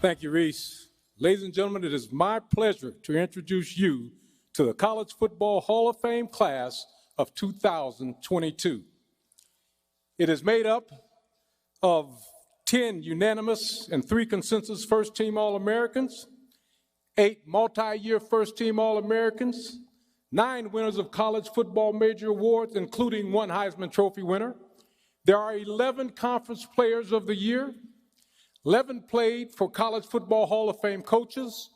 Thank you, Reese. Ladies and gentlemen, it is my pleasure to introduce you to the College Football Hall of Fame class of 2022. It is made up of 10 unanimous and 3 consensus first-team All-Americans, 8 multi-year first-team All-Americans, 9 winners of college football major awards, including 1 Heisman Trophy winner. There are 11 Conference Players of the Year, 11 played for College Football Hall of Fame coaches,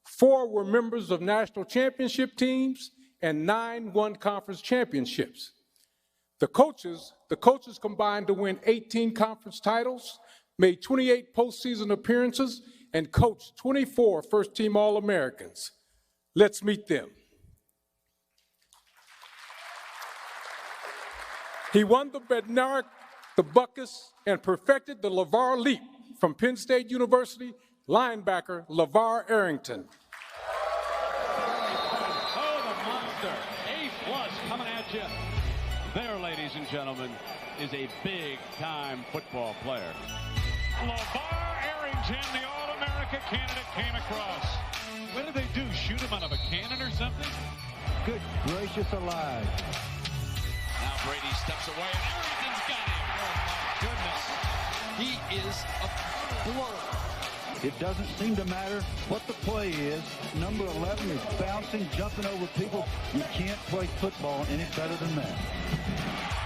4 were members of national championship teams, and 9 won conference championships. The coaches combined to win 18 conference titles, made 28 postseason appearances, and coached 24 first-team All-Americans. Let's meet them. He won the Bednarik, the Butkus, and perfected the LeVar Leap from Penn State University, linebacker LeVar Arrington. Oh, the monster. A+ coming at you. There, ladies and gentlemen, is a big-time football player. LeVar Arrington, the All-America candidate, came across. What did they do, shoot him out of a cannon or something? Good gracious alive. Now Brady steps away, and Arrington's got him. Oh, my goodness. He is a blur. It doesn't seem to matter what the play is. Number 11 is bouncing, jumping over people. You can't play football any better than that.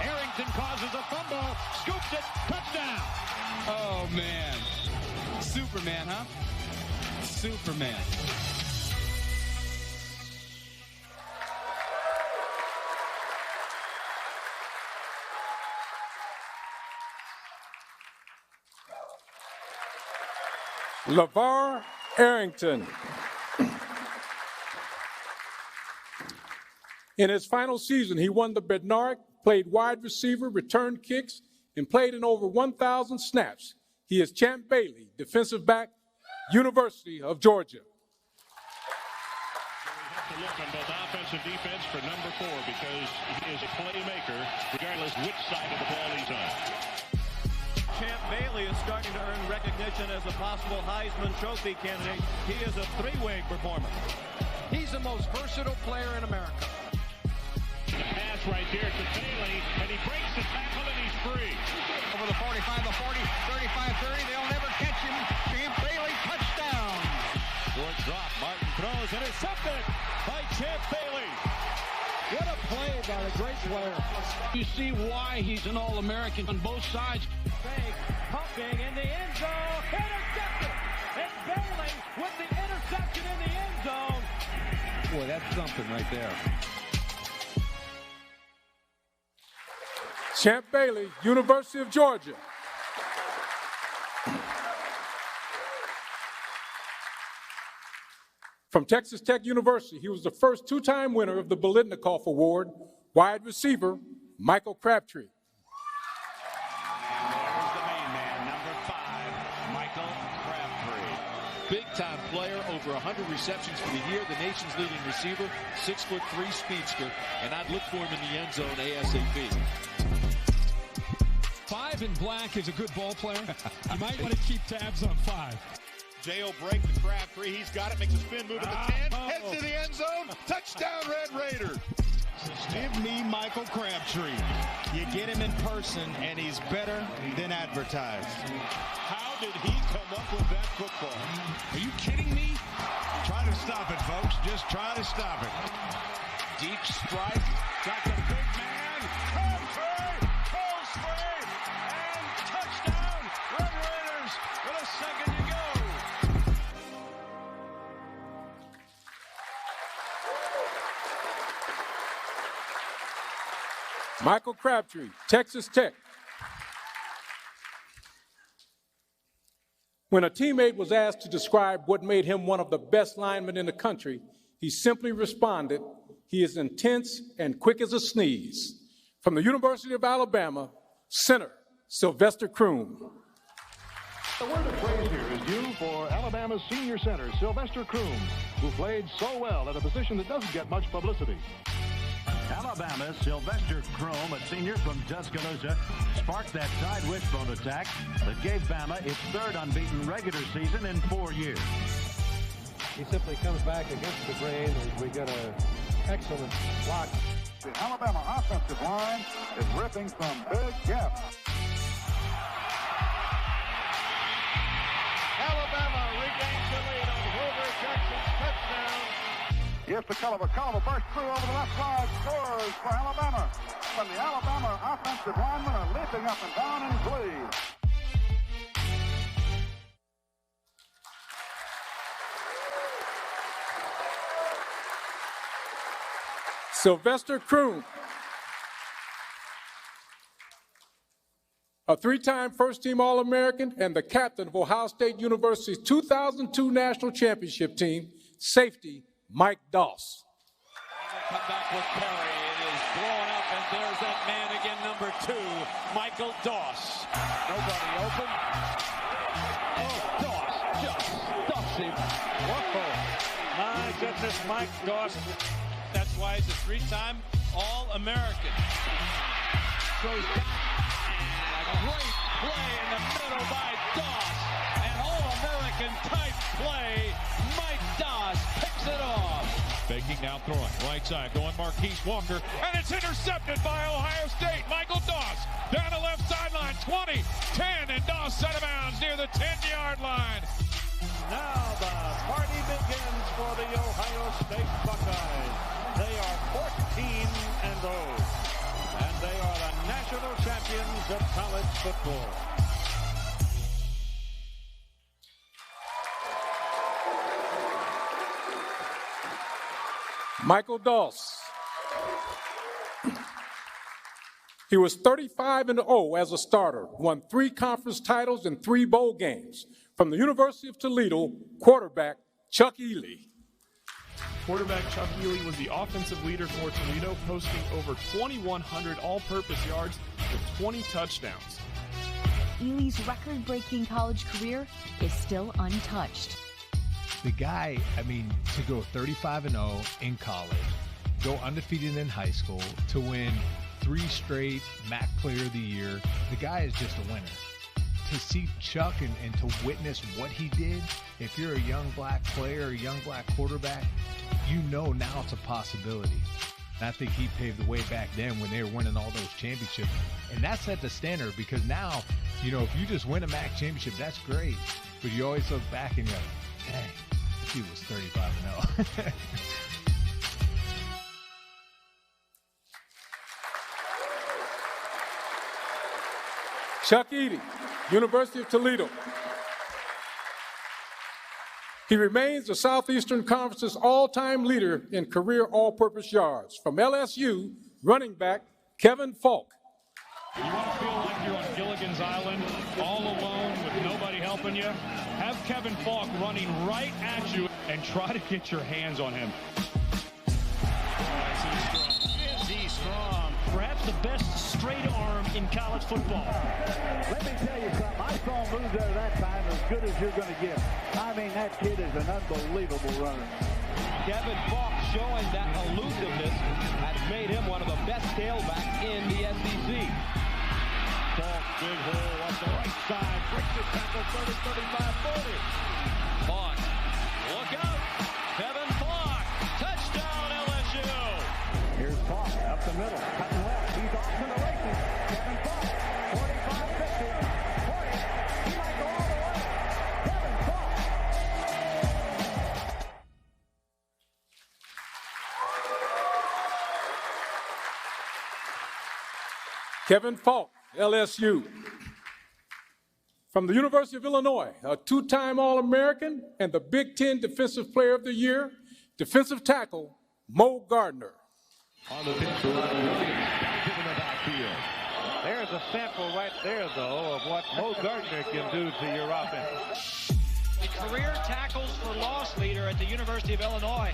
Arrington causes a fumble, scoops it, touchdown. Oh, man. Superman, huh? Superman. LeVar Arrington. In his final season, he won the Bednarik, played wide receiver, returned kicks, and played in over 1,000 snaps. He is Champ Bailey, defensive back, University of Georgia. We have to look on both offense and defense for number 4 because he is a playmaker regardless which side of the ball he's on. Champ Bailey is starting to earn recognition as a possible Heisman Trophy candidate. He is a 3-way performer. He's the most versatile player in America. The pass right there to Bailey, and he breaks the tackle and he's free. Over the 45, the 40, 35, 30, they'll never catch him. Champ Bailey, touchdown. Short drop, Martin throws, intercepted by Champ Bailey. What a play by a great player. You see why he's an All-American on both sides. Fake, pumping in the end zone, intercepted. And Bailey with the interception in the end zone. Boy, that's something right there. Champ Bailey, University of Georgia. From Texas Tech University, he was the first 2-time winner of the Biletnikoff Award, wide receiver Michael Crabtree. There's the main man, number 5, Michael Crabtree. Big-time player, over 100 receptions for the year, the nation's leading receiver, 6'3" speedster, and I'd look for him in the end zone ASAP. 5 in black is a good ball player. You might want to keep tabs on 5. J.O. break to Crabtree. He's got it, makes a spin, move to the 10, heads to the end zone. Touchdown, Red Raiders. Give me Michael Crabtree. You get him in person, and he's better than advertised. How did he come up with that football? Are you kidding me? Try to stop it, folks. Just try to stop it. Deep strike. Got the big man. Crabtree goes free. And touchdown, Red Raiders with a second to go. Michael Crabtree, Texas Tech. When a teammate was asked to describe what made him one of the best linemen in the country, he simply responded, "He is intense and quick as a sneeze." From the University of Alabama, center Sylvester Croom. The word of praise here is due for Alabama's senior center, Sylvester Croom, who played so well at a position that doesn't get much publicity. Alabama Alabama's Sylvester Chrome, a senior from Tuscaloosa, sparked that side wishbone attack that gave Bama its third unbeaten regular season in 4 years. He simply comes back against the grain as we get an excellent block. The Alabama offensive line is ripping some big gaps. Alabama regains the lead on Grover Jackson's touchdown. Here's the Culliver burst through over the left side, scores for Alabama. When the Alabama offensive linemen are leaping up and down in glee. Sylvester Croom, a three-time first-team All-American and the captain of Ohio State University's 2002 National Championship team, safety Mike Doss. Come back with Perry. It is blown up, and there's that man again, number 2, Michael Doss. Nobody open. Oh, Doss just stuffs him. Whoa. My goodness, Mike Doss. That's why he's a three-time All-American. Goes down, and a great play in the middle by Doss. An All-American type play. Mike Doss picks it off. Faking now throwing. Right side going Marquise Walker. And it's intercepted by Ohio State. Michael Doss down the left sideline. 20, 10, and Doss out of bounds near the 10-yard line. Now the party begins for the Ohio State Buckeyes. They are 14-0, and they are the national champions of college football. Michael Doss. He was 35-0 as a starter, won 3 conference titles and 3 bowl games. From the University of Toledo, quarterback Chuck Ealy. Quarterback Chuck Ealy was the offensive leader for Toledo, posting over 2,100 all-purpose yards with 20 touchdowns. Ealy's record-breaking college career is still untouched. The guy, to go 35-0 in college, go undefeated in high school, to win 3 straight MAC Player of the Year, the guy is just a winner. To see Chuck and to witness what he did, if you're a young black player, a young black quarterback, you know now it's a possibility. And I think he paved the way back then when they were winning all those championships. And that set the standard because now, if you just win a MAC championship, that's great. But you always look back and you're like, dang, he was 35-0. Chuck Ealy, University of Toledo. He remains the Southeastern Conference's all-time leader in career all-purpose yards. From LSU, running back Kevin Falk. You want to feel like you're on Gilligan's Island, all alone with nobody helping you? Have Kevin Falk running right at you and try to get your hands on him. Is he strong? Perhaps the best straight arm in college football. Let me tell you something. I saw him move there that time as good as you're going to get. That kid is an unbelievable runner. Kevin Falk showing that elusiveness has made him one of the best tailbacks in the SEC. Falk, big hole up the right side. Breaks the tackle 30, 35, 40. Falk, look out. Kevin Falk, touchdown LSU. Here's Falk up the middle, cutting left. He's off to the races. Kevin Falk, 45, 50, 40. He might go all the way. Kevin Falk. Kevin Falk, LSU. From the University of Illinois, a 2-time All-American and the Big Ten Defensive Player of the Year, defensive tackle Mo Gardner. On the picture, given the backfield. There's a sample right there, though, of what Mo Gardner can do to your offense. The career tackles for loss leader at the University of Illinois.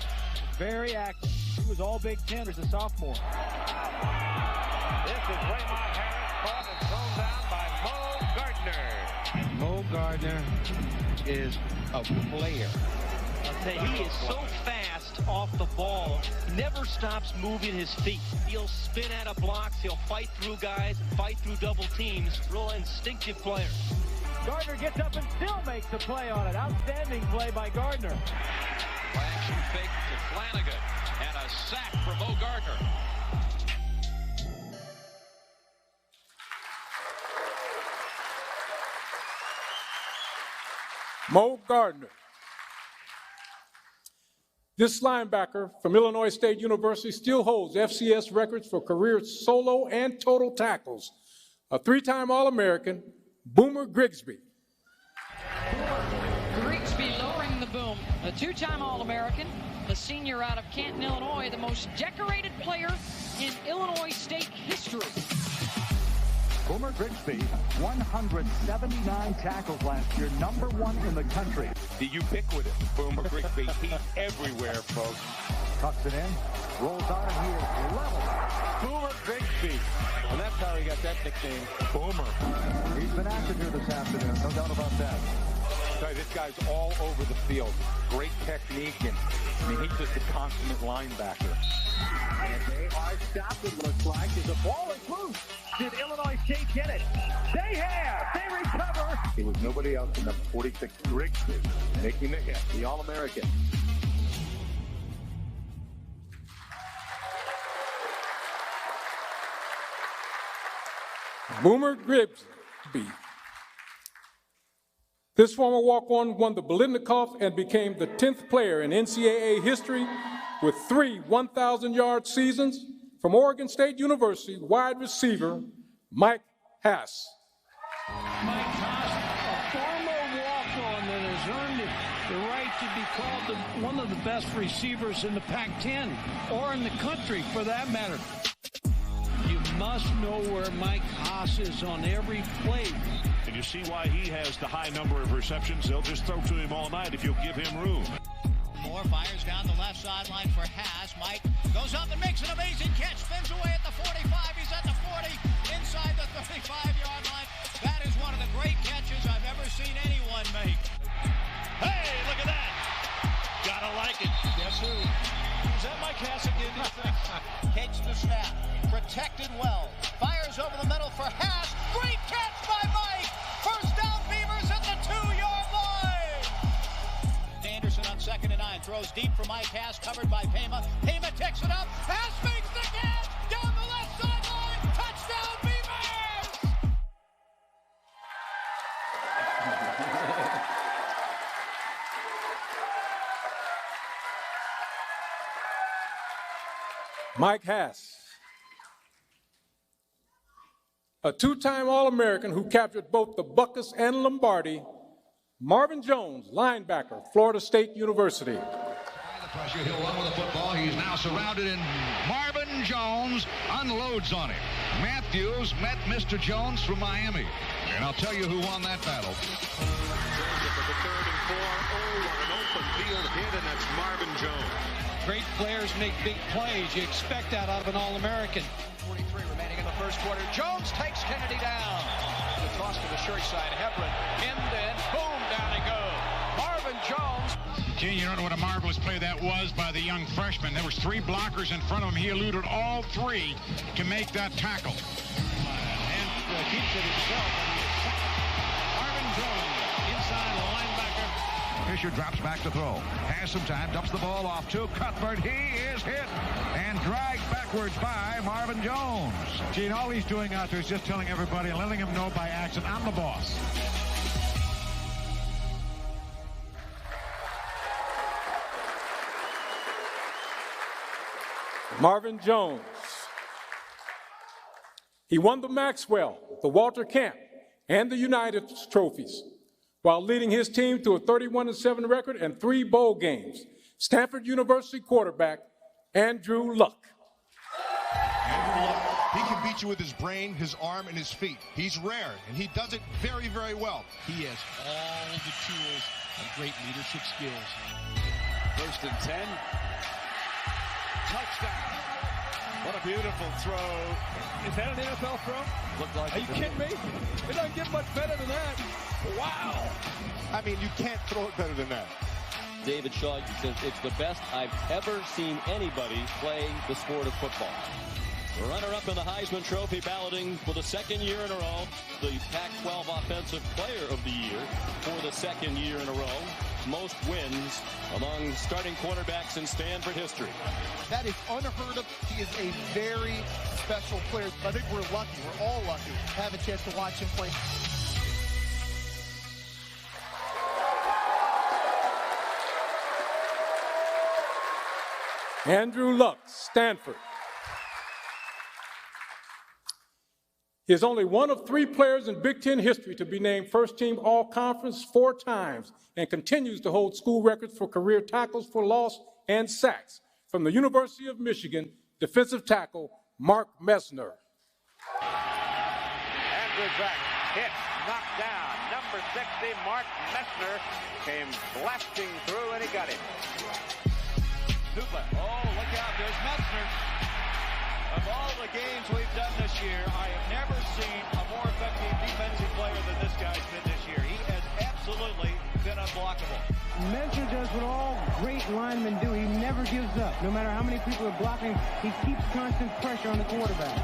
Very active. He was all Big Ten as a sophomore. This is Raymond Harris, caught and thrown down by Mo Gardner. Mo Gardner is a player. He is so fast off the ball, never stops moving his feet. He'll spin out of blocks, he'll fight through guys, fight through double teams. Real instinctive player. Gardner gets up and still makes a play on it. Outstanding play by Gardner. Action fake to Flanagan, and a sack for Mo Gardner. Mo Gardner. This linebacker from Illinois State University still holds FCS records for career solo and total tackles. A three-time All-American, Boomer Grigsby. Grigsby lowering the boom. A two-time All-American, a senior out of Canton, Illinois, the most decorated player in Illinois State history. Boomer Grigsby, 179 tackles last year, #1 in the country. The ubiquitous Boomer Grigsby. He's everywhere, folks. Tucks it in, rolls on, and he is level. Boomer Grigsby. And that's how he got that nickname, Boomer. He's been active here this afternoon, no doubt about that. Sorry, this guy's all over the field. Great technique, and he's just a consummate linebacker. And they are stopped, it looks like, as the ball is loose. Did Illinois State get it? They have! They recover! It was nobody else than number 46, Grigsby, making the hit, the All-American. Boomer Grigsby. This former walk-on won the Biletnikoff and became the 10th player in NCAA history with 3 1,000-yard seasons. From Oregon State University, wide receiver Mike Hass. Mike Hass, a former walk-on that has earned the right to be called one of the best receivers in the Pac-10 or in the country, for that matter. You must know where Mike Haas is on every play. And you see why he has the high number of receptions. They'll just throw to him all night if you'll give him room. Moore fires down the left sideline for Haas. Mike goes up and makes an amazing catch. Spins away at the 45. He's at the 40. Inside the 35-yard line. That is one of the great catches I've ever seen anyone make. Hey, look at that. Gotta like it. Yes, sir. Is that Mike Hass again, do you think? Takes the snap. Protected well. Fires over the middle for Haas. Great catch by Mike. First down, Beavers at the 2-yard line. Anderson on 2nd and 9. Throws deep for Mike Haas. Covered by Pema. Pema takes it up. Haas makes the catch. Down the left sideline. Touchdown, Beavers. Mike Hass. A two-time All-American who captured both the Buckus and Lombardi, Marvin Jones, linebacker, Florida State University. The pressure, he'll run with the football. He's now surrounded, and Marvin Jones unloads on him. Matthews met Mr. Jones from Miami, and I'll tell you who won that battle. The 3rd and 4. Oh, an open field hit, and that's Marvin Jones. Great players make big plays. You expect that out of an All-American. 43 remaining in the first quarter. Jones takes Kennedy down. The toss to the short side. Hebron pinned and boom, down he goes. Marvin Jones. Gene, you don't know what a marvelous play that was by the young freshman. There was 3 blockers in front of him. He eluded all 3 to make that tackle. And keeps it himself. Marvin Jones inside the linebacker. Fisher drops back to throw. Has some time, dumps the ball off to Cuthbert. He is hit and dragged backwards by Marvin Jones. Gene, all he's doing out there is just telling everybody and letting them know by accident, I'm the boss. Marvin Jones. He won the Maxwell, the Walter Camp, and the United trophies, while leading his team to a 31-7 record and 3 bowl games. Stanford University quarterback, Andrew Luck. Andrew Luck, he can beat you with his brain, his arm, and his feet. He's rare, and he does it very, very well. He has all the tools and great leadership skills. 1st and 10. Touchdown. What a beautiful throw. Is that an NFL throw? Looked like Are you kidding me? It doesn't get much better than that. Wow. I mean, you can't throw it better than that. David Shaw. He says it's the best I've ever seen anybody play the sport of football. Runner-up in the Heisman Trophy, balloting for the second year in a row. The Pac-12 Offensive Player of the Year for the second year in a row. Most wins among starting quarterbacks in Stanford history. That is unheard of. He is a very special player. I think we're lucky. We're all lucky to have a chance to watch him play. Andrew Luck, Stanford. He is only one of 3 players in Big Ten history to be named first-team All-Conference 4 times and continues to hold school records for career tackles for loss and sacks. From the University of Michigan, defensive tackle Mark Messner. Andrew Beck hit, knocked down. Number 60, Mark Messner, came blasting through, and he got him. Tupa. Oh, look out. There's Messner. Of all the games we've done this year, I have never seen a more effective defensive player than this guy's been this year. He has absolutely been unblockable. Messner does what all great linemen do. He never gives up. No matter how many people are blocking, he keeps constant pressure on the quarterback.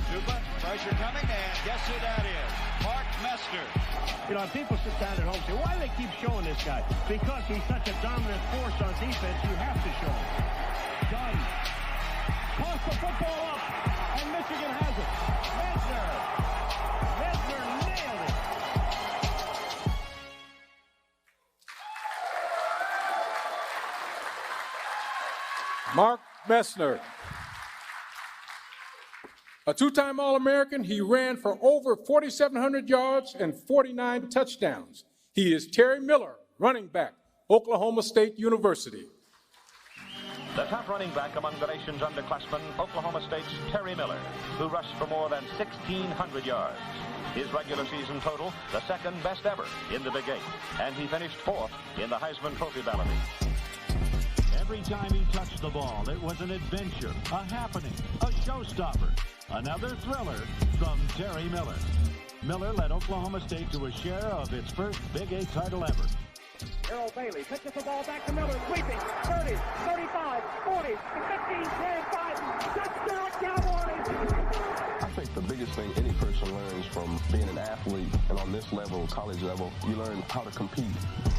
Tupa, pressure coming, and guess who that is? Mark Messner. You know, people sit down at home and say, why do they keep showing this guy? Because he's such a dominant force on defense, you have to show him. Done. Toss the football up, and Michigan has it. Messner nailed it. Mark Messner. A 2-time All-American, he ran for over 4,700 yards and 49 touchdowns. He is Terry Miller, running back, Oklahoma State University. The top running back among the nation's underclassmen, Oklahoma State's Terry Miller, who rushed for more than 1,600 yards. His regular season total, the second best ever in the Big 8, and he finished 4th in the Heisman Trophy balloting. Every time he touched the ball, it was an adventure, a happening, a showstopper, another thriller from Terry Miller. Miller led Oklahoma State to a share of its first Big 8 title ever. Errol Bailey pitches the ball back to Miller, sweeping, 30, 35, 40, 15, 25, touchdown Cowboys! I think the biggest thing any person learns from being an athlete and on this level, college level, you learn how to compete.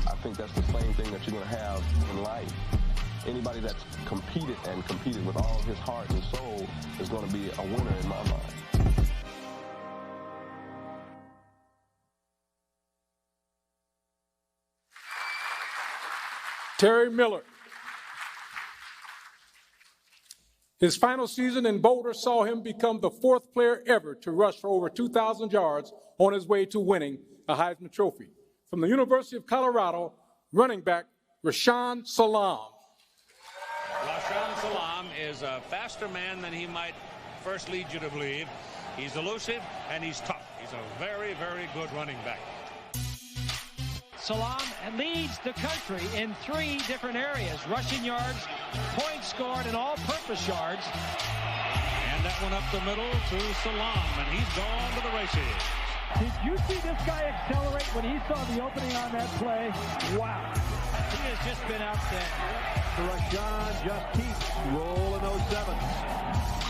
I think that's the same thing that you're going to have in life. Anybody that's competed with all his heart and soul is going to be a winner in my mind. Terry Miller. His final season in Boulder saw him become the 4th player ever to rush for over 2,000 yards on his way to winning a Heisman Trophy. From the University of Colorado, running back Rashaan Salaam. Rashaan Salaam is a faster man than he might first lead you to believe. He's elusive and he's tough. He's a very, very good running back. Salaam leads the country in 3 different areas: rushing yards, points scored, and all-purpose yards. And that one up the middle to Salaam, and he's gone to the races. Did you see this guy accelerate when he saw the opening on that play? Wow. He has just been outstanding. Rashaan just keeps rolling those 7s.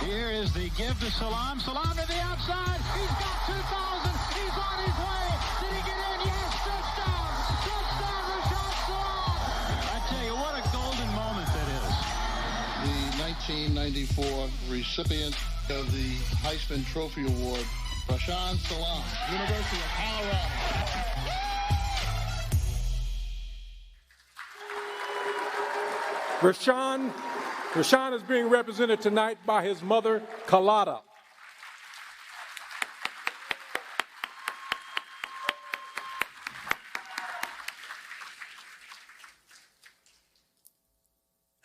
Here is the give to Salaam. Salaam to the outside. He's got 2,000. He's on his way. Did he get in? Yes, touchdown. Touchdown, Rashaan Salaam. I tell you, what a golden moment that is. The 1994 recipient of the Heisman Trophy Award, Rashaan Salaam, University of Colorado. Rashaan is being represented tonight by his mother, Kalada.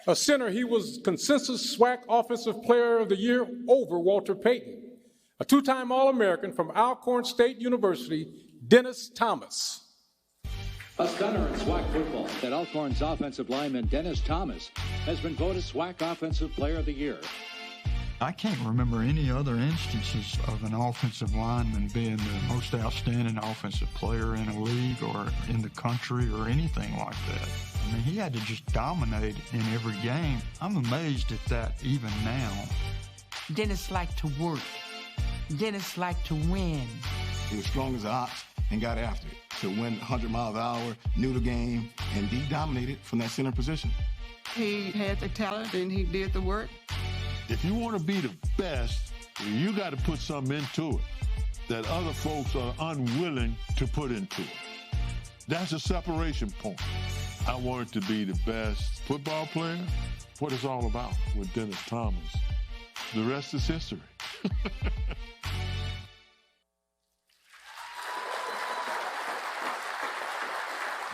A center, he was consensus SWAC Offensive Player of the Year over Walter Payton. A 2-time All-American from Alcorn State University, Dennis Thomas. A stunner in SWAC football, that Alcorn's offensive lineman Dennis Thomas has been voted SWAC Offensive Player of the Year. I can't remember any other instances of an offensive lineman being the most outstanding offensive player in a league or in the country or anything like that. I mean, he had to just dominate in every game. I'm amazed at that even now. Dennis liked to work. Dennis liked to win. He was strong as an ox and got after it. To win 100 miles an hour, knew the game, and he dominated from that center position. He had the talent and he did the work. If you want to be the best, you got to put something into it that other folks are unwilling to put into it. That's a separation point. I wanted to be the best football player. What it's all about with Dennis Thomas. The rest is history.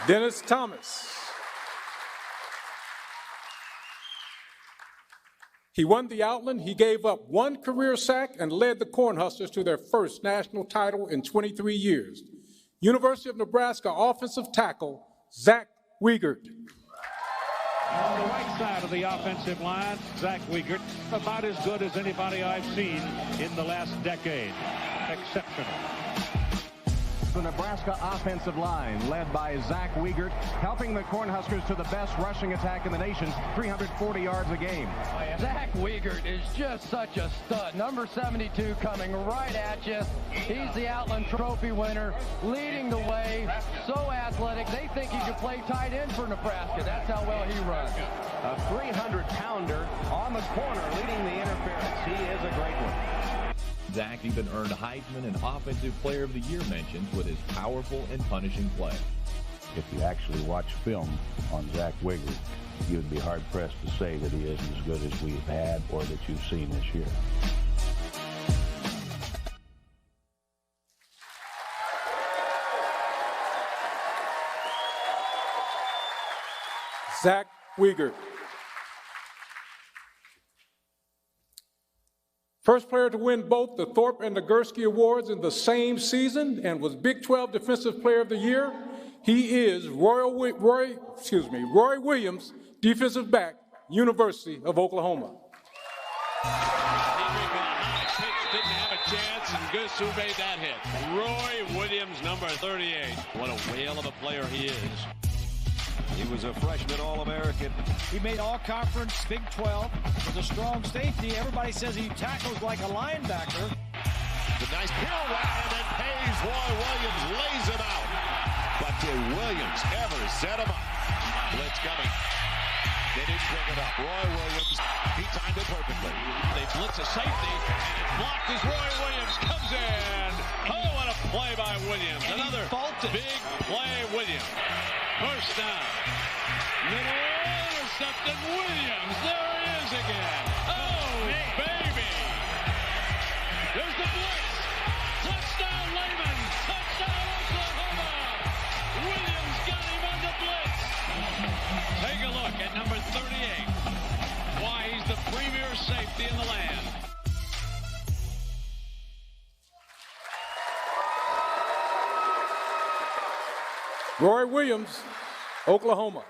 Dennis Thomas. He won the Outland, he gave up 1 career sack, and led the Cornhuskers to their first national title in 23 years. University of Nebraska offensive tackle, Zach Wiegert. On the right side of the offensive line, Zach Wiegert, about as good as anybody I've seen in the last decade. Exceptional. The Nebraska offensive line, led by Zach Wiegert, helping the Cornhuskers to the best rushing attack in the nation, 340 yards a game. Zach Wiegert is just such a stud. Number 72 coming right at you. He's the Outland Trophy winner, leading the way, so athletic. They think he could play tight end for Nebraska. That's how well he runs. A 300-pounder on the corner, leading the interference. He is a great one. Zach even earned Heisman and Offensive Player of the Year mentions with his powerful and punishing play. If you actually watch film on Zach Wiegert, you would be hard-pressed to say that he isn't as good as we've had or that you've seen this year. Zach Wiegert. First player to win both the Thorpe and the Gursky Awards in the same season and was Big 12 Defensive Player of the Year. He is Roy Williams, defensive back, University of Oklahoma. Didn't have a chance, and guess who made that hit? Roy Williams, number 38. What a whale of a player he is. He was a freshman All-American. He made All-Conference, Big 12, was a strong safety. Everybody says he tackles like a linebacker. The nice pirouette, and then pays Roy Williams, lays him out. But did Williams ever set him up? Blitz coming. They didn't pick it up. Roy Williams, he timed it perfectly. They blitz a safety, and it's blocked as Roy Williams comes in. Oh, what a play by Williams. And another big play, Williams. First down. Little intercepted Williams. There he is again. Oh, baby. There's the blitz. Touchdown, Lehman. Touchdown, Oklahoma. Williams got him on the blitz. Take a look at number 38. Why he's the premier safety in the land. Roy Williams, Oklahoma.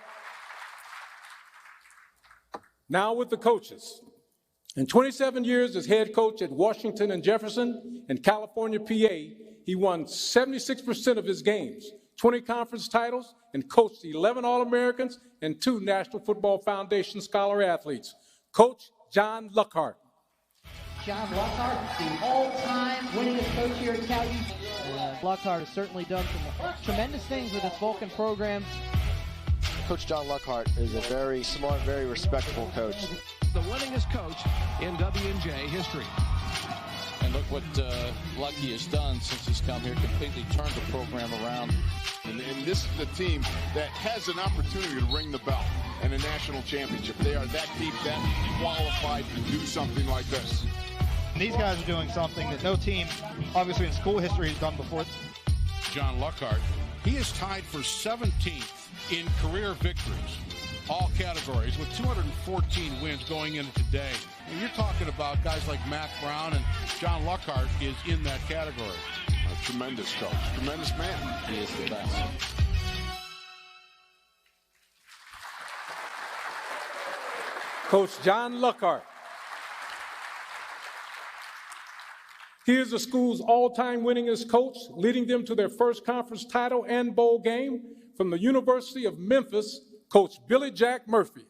Now with the coaches. In 27 years as head coach at Washington and Jefferson and California, PA, he won 76% of his games, 20 conference titles, and coached 11 All-Americans and 2 National Football Foundation Scholar athletes. Coach John Luckhart. John Luckhart, the all-time winningest coach here at Cal. Luckhart has certainly done some tremendous things with his Vulcan program. Coach John Luckhart is a very smart, very respectable coach. The winningest coach in W&J history. And look what Lucky has done since he's come here, completely turned the program around. And this is the team that has an opportunity to ring the bell in a national championship. They are that deep, that qualified to do something like this. And these guys are doing something that no team, obviously in school history, has done before. John Luckhart, he is tied for 17th in career victories, all categories, with 214 wins going into today. And you're talking about guys like Mac Brown, and John Luckhart is in that category. A tremendous coach, tremendous man. He is the best. Coach John Luckhart. He is the school's all-time winningest coach, leading them to their first conference title and bowl game. From the University of Memphis, Coach Billy Jack Murphy.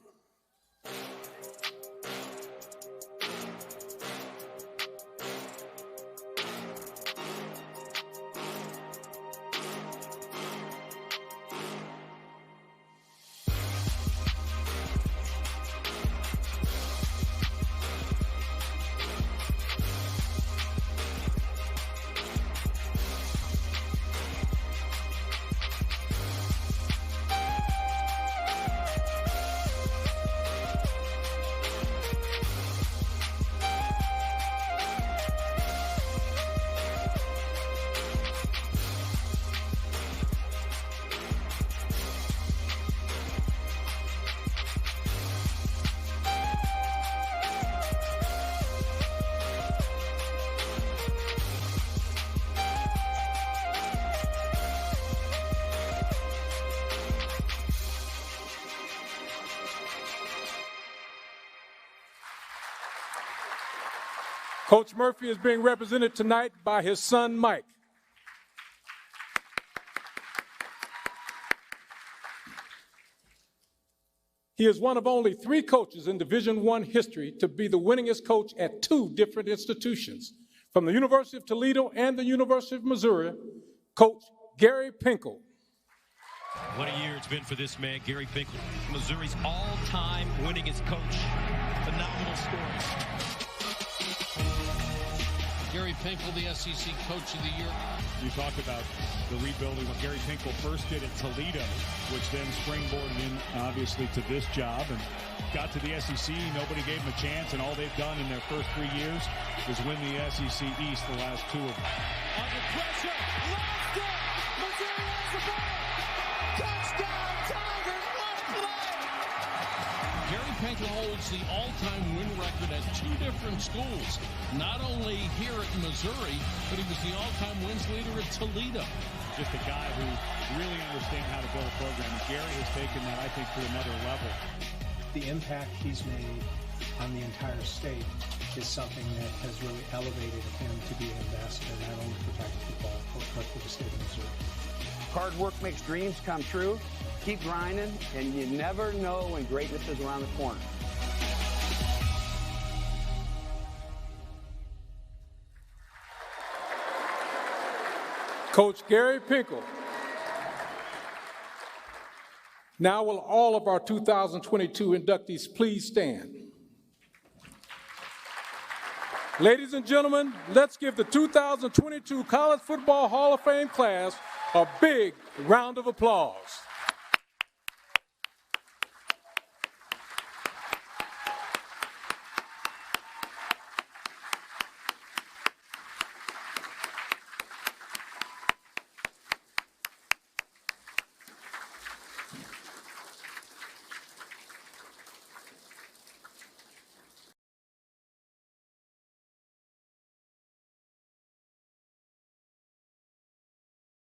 Coach Murphy is being represented tonight by his son, Mike. He is one of only 3 coaches in Division I history to be the winningest coach at 2 different institutions. From the University of Toledo and the University of Missouri, Coach Gary Pinkel. What a year it's been for this man, Gary Pinkel. Missouri's all-time winningest coach. Phenomenal stories. Gary Pinkel, the SEC Coach of the Year. You talk about the rebuilding, what Gary Pinkel first did at Toledo, which then springboarded him, obviously, to this job, and got to the SEC. Nobody gave him a chance, and all they've done in their first 3 years is win the SEC East, the last 2 of them. Under pressure, lost it! Missouri has the ball! Touchdown, Tigers, what a play! Gary Pinkel holds the all-time win record at 2 different schools. Not only here at Missouri, but he was the all-time wins leader at Toledo. Just a guy who really understands how to build a program. And Gary has taken that, I think, to another level. The impact he's made on the entire state is something that has really elevated him to be an ambassador, not only for Tiger football, but for the state of Missouri. Hard work makes dreams come true. Keep grinding, and you never know when greatness is around the corner. Coach Gary Pinkel. Now will all of our 2022 inductees please stand. Ladies and gentlemen, let's give the 2022 College Football Hall of Fame class a big round of applause.